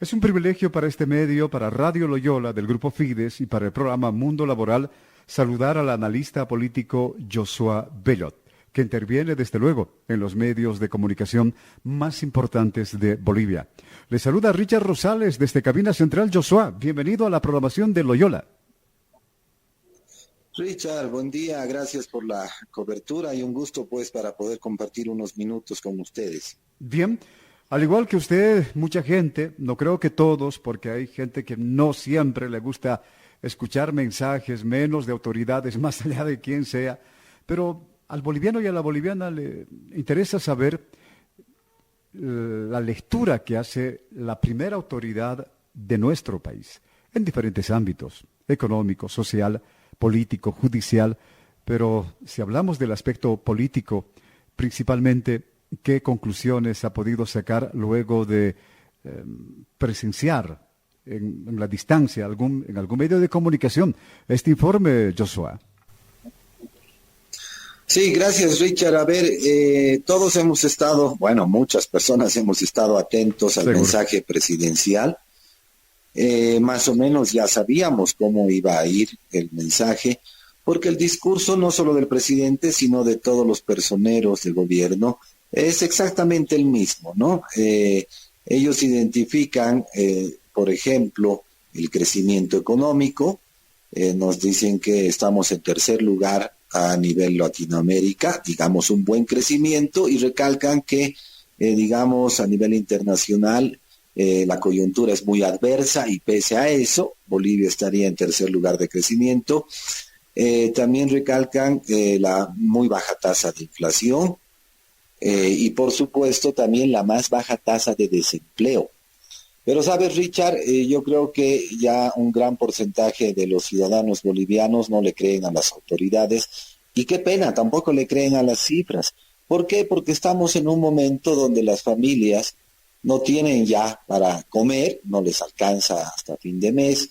Es un privilegio para este medio, para Radio Loyola del Grupo Fides y para el programa Mundo Laboral saludar al analista político Joshua Bellot, que interviene desde luego en los medios de comunicación más importantes de Bolivia. Le saluda Richard Rosales desde Cabina Central. Joshua, bienvenido a la programación de Loyola. Richard, buen día, gracias por la cobertura y un gusto pues para poder compartir unos minutos con ustedes. Bien, al igual que usted, mucha gente, no creo que todos, porque hay gente que no siempre le gusta escuchar mensajes, menos de autoridades, más allá de quién sea, pero al boliviano y a la boliviana le interesa saber la lectura que hace la primera autoridad de nuestro país, en diferentes ámbitos, económico, social, político, judicial, pero si hablamos del aspecto político, principalmente, ¿qué conclusiones ha podido sacar luego de presenciar en la distancia en algún medio de comunicación este informe, Joshua? Sí, gracias Richard. A ver, todos hemos estado, bueno, muchas personas hemos estado atentos al mensaje presidencial. Más o menos ya sabíamos cómo iba a ir el mensaje, porque el discurso no solo del presidente, sino de todos los personeros del gobierno es exactamente el mismo, ¿no? Ellos identifican, por ejemplo, el crecimiento económico, nos dicen que estamos en tercer lugar a nivel Latinoamérica, digamos un buen crecimiento, y recalcan que, digamos, a nivel internacional, la coyuntura es muy adversa y pese a eso, Bolivia estaría en tercer lugar de crecimiento. También recalcan la muy baja tasa de inflación y por supuesto también la más baja tasa de desempleo. Pero sabes, Richard, yo creo que ya un gran porcentaje de los ciudadanos bolivianos no le creen a las autoridades y qué pena, tampoco le creen a las cifras. ¿Por qué? Porque estamos en un momento donde las familias no tienen ya para comer, no les alcanza hasta fin de mes,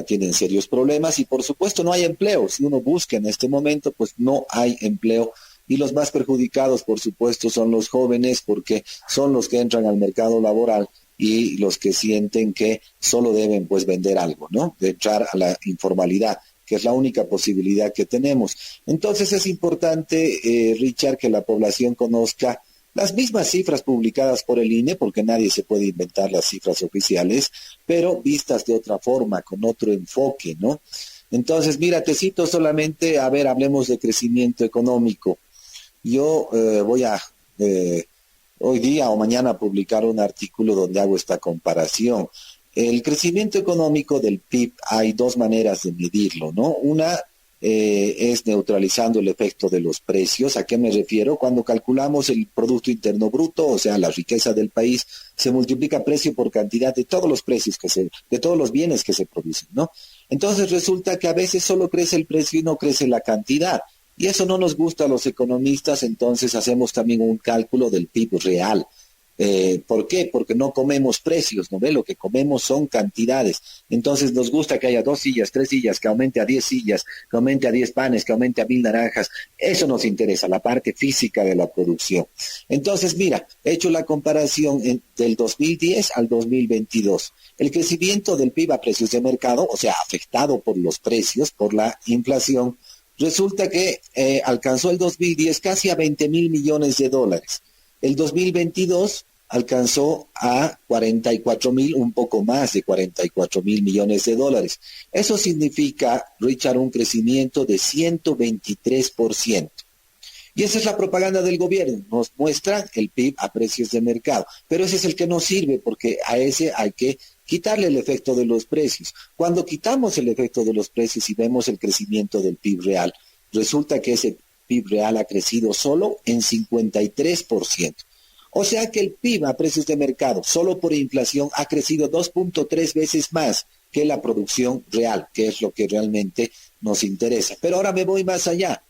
tienen serios problemas y por supuesto no hay empleo. Si uno busca en este momento, pues no hay empleo y los más perjudicados, por supuesto, son los jóvenes porque son los que entran al mercado laboral y los que sienten que solo deben pues vender algo, ¿no? De entrar a la informalidad, que es la única posibilidad que tenemos. Entonces es importante, Richard, que la población conozca las mismas cifras publicadas por el INE, porque nadie se puede inventar las cifras oficiales, pero vistas de otra forma, con otro enfoque, ¿no? Entonces, mira, te cito solamente, a ver, hablemos de crecimiento económico. Yo voy a hoy día o mañana publicar un artículo donde hago esta comparación. El crecimiento económico del PIB hay dos maneras de medirlo, ¿no? Una es neutralizando el efecto de los precios. ¿A qué me refiero? Cuando calculamos el Producto Interno Bruto, o sea, la riqueza del país, se multiplica precio por cantidad de todos los precios de todos los bienes que se producen, ¿no? Entonces resulta que a veces solo crece el precio y no crece la cantidad. Y eso no nos gusta a los economistas, entonces hacemos también un cálculo del PIB real. ¿Por qué? Porque no comemos precios, ¿no ve? Lo que comemos son cantidades. Entonces nos gusta que haya 2 sillas, 3 sillas, que aumente a 10 sillas, que aumente a 10 panes, que aumente a 1000 naranjas. Eso nos interesa, la parte física de la producción. Entonces, mira, he hecho la comparación del 2010 al 2022. El crecimiento del PIB a precios de mercado, o sea, afectado por los precios, por la inflación, resulta que alcanzó el 2010 casi a 20.000 millones de dólares. El 2022 alcanzó a 44.000, un poco más de 44.000 millones de dólares. Eso significa, Richard, un crecimiento de 123%. Y esa es la propaganda del gobierno. Nos muestra el PIB a precios de mercado. Pero ese es el que nos sirve porque a ese hay que quitarle el efecto de los precios. Cuando quitamos el efecto de los precios y vemos el crecimiento del PIB real, resulta que ese PIB real ha crecido solo en 53%. O sea que el PIB a precios de mercado, solo por inflación, ha crecido 2.3 veces más que la producción real, que es lo que realmente nos interesa. Pero ahora me voy más allá.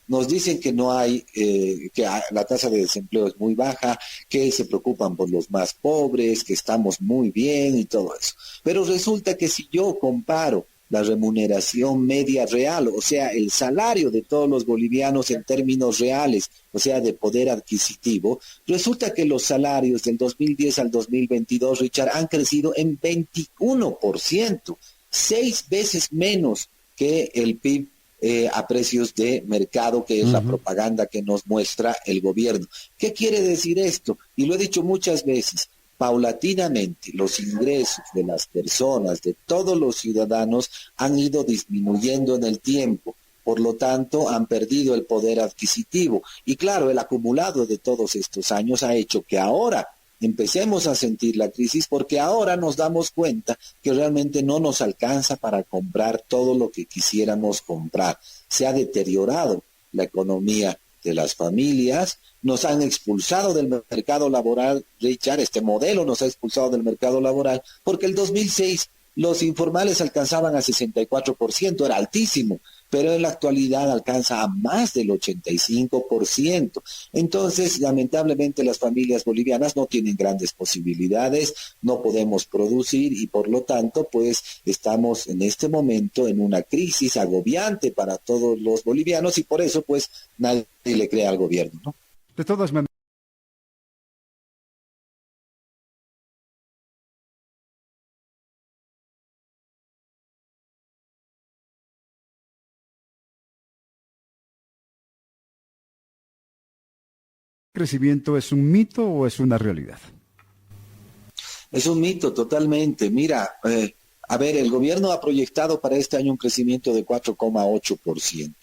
Nos dicen que no hay, que la tasa de desempleo es muy baja, que se preocupan por los más pobres, que estamos muy bien y todo eso. Pero resulta que si yo comparo la remuneración media real, o sea, el salario de todos los bolivianos en términos reales, o sea, de poder adquisitivo, resulta que los salarios del 2010 al 2022, Richard, han crecido en 21%, 6 veces menos que el PIB a precios de mercado, que es la propaganda que nos muestra el gobierno. ¿Qué quiere decir esto? Y lo he dicho muchas veces. Paulatinamente, los ingresos de las personas, de todos los ciudadanos, han ido disminuyendo en el tiempo. Por lo tanto, han perdido el poder adquisitivo. Y claro, el acumulado de todos estos años ha hecho que ahora empecemos a sentir la crisis, porque ahora nos damos cuenta que realmente no nos alcanza para comprar todo lo que quisiéramos comprar. Se ha deteriorado la economía de las familias, nos han expulsado del mercado laboral, Richard, este modelo nos ha expulsado del mercado laboral, porque el 2006 los informales alcanzaban a 64%, era altísimo, pero en la actualidad alcanza a más del 85%. Entonces, lamentablemente, las familias bolivianas no tienen grandes posibilidades, no podemos producir y por lo tanto, pues, estamos en este momento en una crisis agobiante para todos los bolivianos y por eso, pues, nadie le cree al gobierno, ¿no? De todas maneras, ¿el crecimiento es un mito o es una realidad? Es un mito totalmente. Mira, a ver, el gobierno ha proyectado para este año un crecimiento de 4,8%.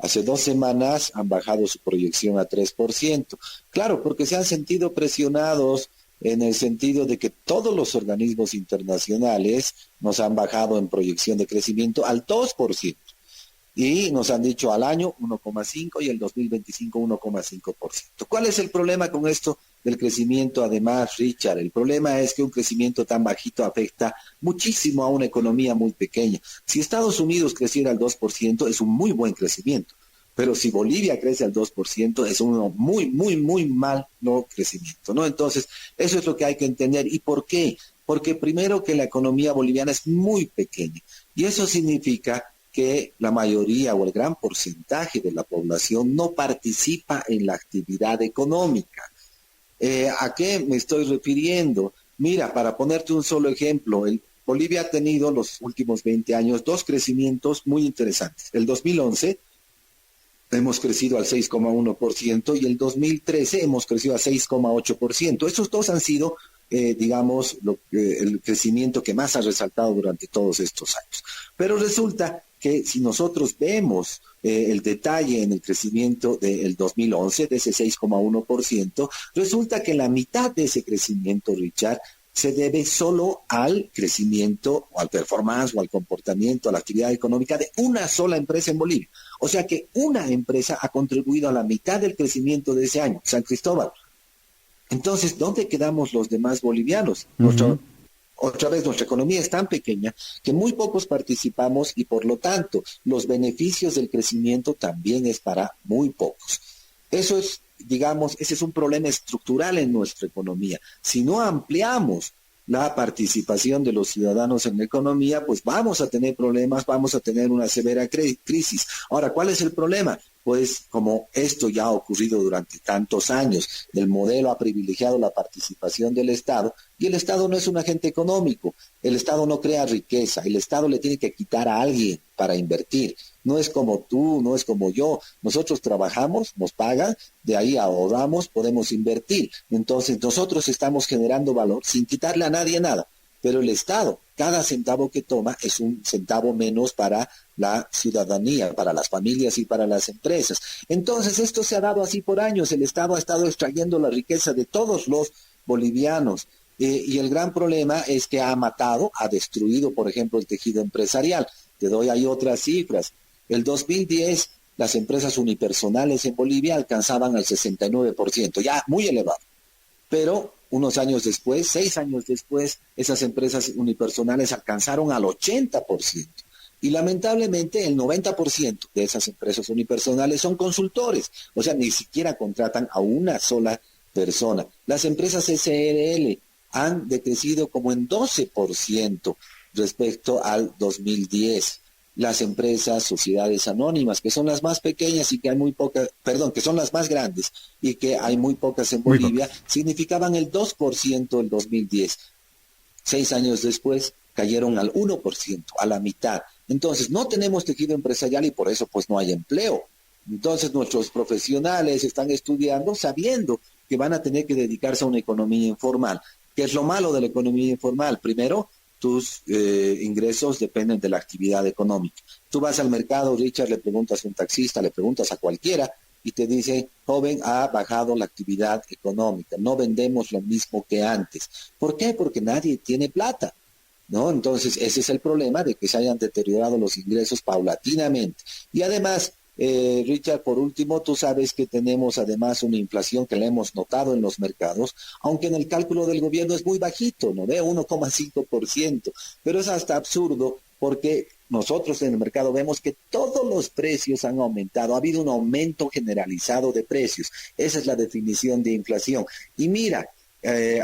Hace 2 semanas han bajado su proyección a 3%. Claro, porque se han sentido presionados en el sentido de que todos los organismos internacionales nos han bajado en proyección de crecimiento al 2%. Y nos han dicho al año 1,5 y el 2025 1,5%. ¿Cuál es el problema con esto del crecimiento? Además, Richard, el problema es que un crecimiento tan bajito afecta muchísimo a una economía muy pequeña. Si Estados Unidos creciera al 2%, es un muy buen crecimiento. Pero si Bolivia crece al 2%, es un muy mal no crecimiento, ¿no? Entonces, eso es lo que hay que entender. ¿Y por qué? Porque primero que la economía boliviana es muy pequeña. Y eso significa que la mayoría o el gran porcentaje de la población no participa en la actividad económica. ¿A qué me estoy refiriendo? Mira, para ponerte un solo ejemplo, Bolivia ha tenido los últimos 20 años dos crecimientos muy interesantes. El 2011 hemos crecido al 6,1% y el 2013 hemos crecido al 6,8%. Esos dos han sido, digamos, el crecimiento que más ha resaltado durante todos estos años. Pero resulta que si nosotros vemos el detalle en el crecimiento del 2011, de ese 6,1%, resulta que la mitad de ese crecimiento, Richard, se debe solo al crecimiento o al performance o al comportamiento, a la actividad económica de una sola empresa en Bolivia. O sea que una empresa ha contribuido a la mitad del crecimiento de ese año, San Cristóbal. Entonces, ¿dónde quedamos los demás bolivianos? Otra vez, nuestra economía es tan pequeña que muy pocos participamos y por lo tanto los beneficios del crecimiento también es para muy pocos. Eso es, digamos, ese es un problema estructural en nuestra economía. Si no ampliamos la participación de los ciudadanos en la economía, pues vamos a tener problemas, vamos a tener una severa crisis. Ahora, ¿cuál es el problema? Pues como esto ya ha ocurrido durante tantos años, el modelo ha privilegiado la participación del Estado y el Estado no es un agente económico, el Estado no crea riqueza, el Estado le tiene que quitar a alguien para invertir. No es como tú, no es como yo. Nosotros trabajamos, nos pagan, de ahí ahorramos, podemos invertir. Entonces nosotros estamos generando valor sin quitarle a nadie nada. Pero el Estado, cada centavo que toma es un centavo menos para la ciudadanía, para las familias y para las empresas. Entonces esto se ha dado así por años. El Estado ha estado extrayendo la riqueza de todos los bolivianos. Y el gran problema es que ha matado, ha destruido, por ejemplo, el tejido empresarial. Te doy ahí otras cifras. El 2010, las empresas unipersonales en Bolivia alcanzaban el 69%, ya muy elevado. Pero unos años después, 6 años después, esas empresas unipersonales alcanzaron al 80%. Y lamentablemente el 90% de esas empresas unipersonales son consultores, o sea, ni siquiera contratan a una sola persona. Las empresas SRL han decrecido como en 12%. respecto al 2010. Las empresas, sociedades anónimas, que son las más pequeñas y que hay muy pocas, perdón, que son las más grandes y que hay muy pocas en Muy Bolivia, pocas. significaban el 2% el 2010. 6 años después cayeron al 1%, a la mitad. Entonces, no tenemos tejido empresarial y por eso pues no hay empleo. Entonces, nuestros profesionales están estudiando sabiendo que van a tener que dedicarse a una economía informal. ¿Qué es lo malo de la economía informal? Primero, tus ingresos dependen de la actividad económica. Tú vas al mercado, Richard, le preguntas a un taxista, le preguntas a cualquiera y te dice, joven, ha bajado la actividad económica, no vendemos lo mismo que antes. ¿Por qué? Porque nadie tiene plata, ¿no? Entonces, ese es el problema de que se hayan deteriorado los ingresos paulatinamente. Y además, Richard, por último, tú sabes que tenemos además una inflación que la hemos notado en los mercados, aunque en el cálculo del gobierno es muy bajito, ¿no ve? 1,5%, pero es hasta absurdo porque nosotros en el mercado vemos que todos los precios han aumentado, ha habido un aumento generalizado de precios. Esa es la definición de inflación. Y mira,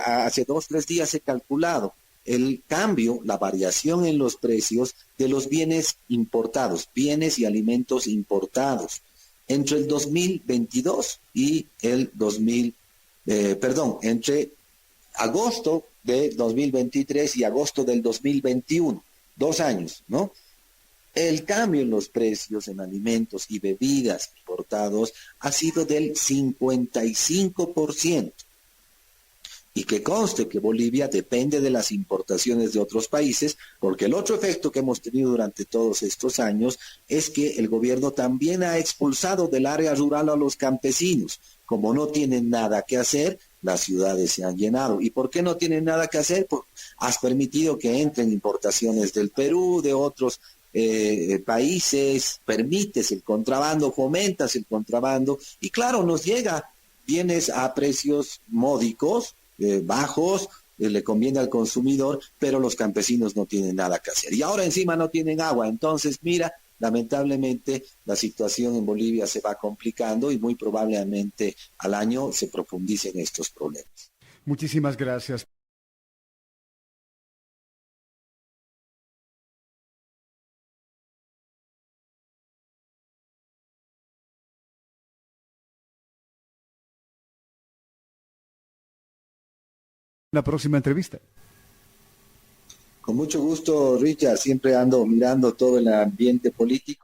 hace 2, 3 días he calculado el cambio, la variación en los precios de los bienes importados, bienes y alimentos importados, entre el 2022 y el 2000, entre agosto de 2023 y agosto del 2021, 2 años, ¿no? El cambio en los precios en alimentos y bebidas importados ha sido del 55%. Y que conste que Bolivia depende de las importaciones de otros países, porque el otro efecto que hemos tenido durante todos estos años es que el gobierno también ha expulsado del área rural a los campesinos. Como no tienen nada que hacer, las ciudades se han llenado. ¿Y por qué no tienen nada que hacer? Pues has permitido que entren importaciones del Perú, de otros países, permites el contrabando, fomentas el contrabando, y claro, nos llega bienes a precios módicos, bajos, le conviene al consumidor, pero los campesinos no tienen nada que hacer. Y ahora encima no tienen agua. Entonces, mira, lamentablemente la situación en Bolivia se va complicando y muy probablemente al año se profundicen estos problemas. Muchísimas gracias. La próxima entrevista. Con mucho gusto, Richard, siempre ando mirando todo el ambiente político.